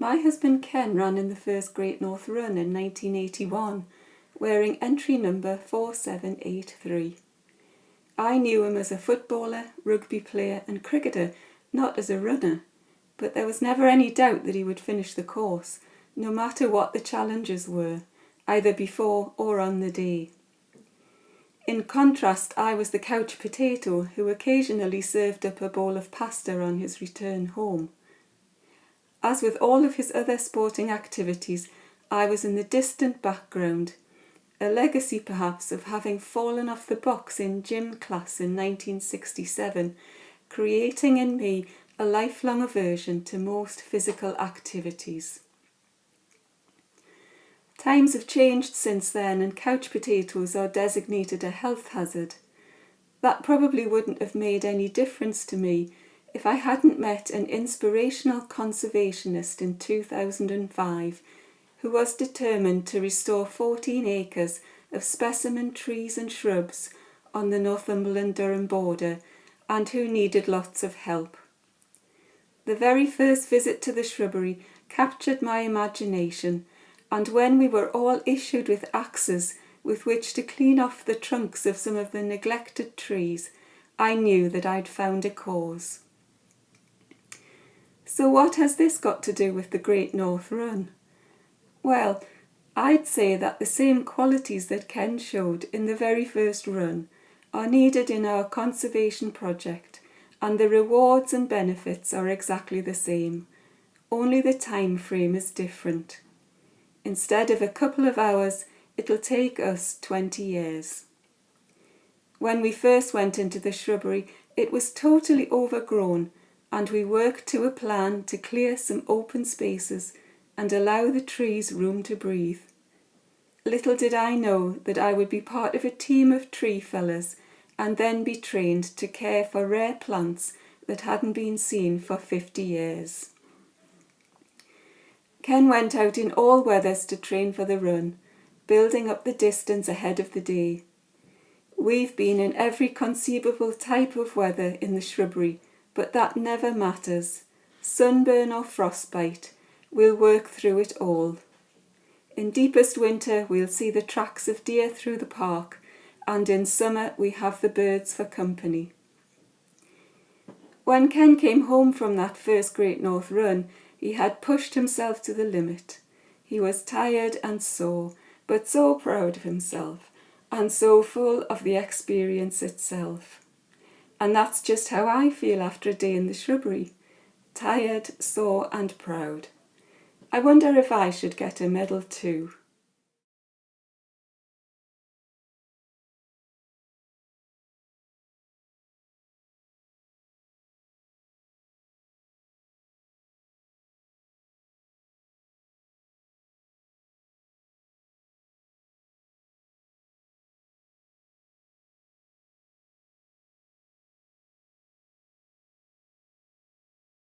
My husband Ken ran in the first Great North Run in 1981, wearing entry number 4783. I knew him as a footballer, rugby player and cricketer, not as a runner, but there was never any doubt that he would finish the course, no matter what the challenges were, either before or on the day. In contrast, I was the couch potato who occasionally served up a bowl of pasta on his return home. As with all of his other sporting activities, I was in the distant background, a legacy perhaps of having fallen off the box in gym class in 1967, creating in me a lifelong aversion to most physical activities. Times have changed since then, and couch potatoes are designated a health hazard. That probably wouldn't have made any difference to me if I hadn't met an inspirational conservationist in 2005 who was determined to restore 14 acres of specimen trees and shrubs on the Northumberland-Durham border and who needed lots of help. The very first visit to the shrubbery captured my imagination, and when we were all issued with axes with which to clean off the trunks of some of the neglected trees, I knew that I'd found a cause. So what has this got to do with the Great North Run? Well, I'd say that the same qualities that Ken showed in the very first run are needed in our conservation project, and the rewards and benefits are exactly the same, only the time frame is different. Instead of a couple of hours, it'll take us 20 years. When we first went into the shrubbery, it was totally overgrown, and we worked to a plan to clear some open spaces and allow the trees room to breathe. Little did I know that I would be part of a team of tree fellers and then be trained to care for rare plants that hadn't been seen for 50 years. Ken went out in all weathers to train for the run, building up the distance ahead of the day. We've been in every conceivable type of weather in the shrubbery, but that never matters. Sunburn or frostbite, we'll work through it all. In deepest winter, we'll see the tracks of deer through the park, and in summer we have the birds for company. When Ken came home from that first Great North Run, he had pushed himself to the limit. He was tired and sore, but so proud of himself, and so full of the experience itself. And that's just how I feel after a day in the shrubbery. Tired, sore and proud. I wonder if I should get a medal too.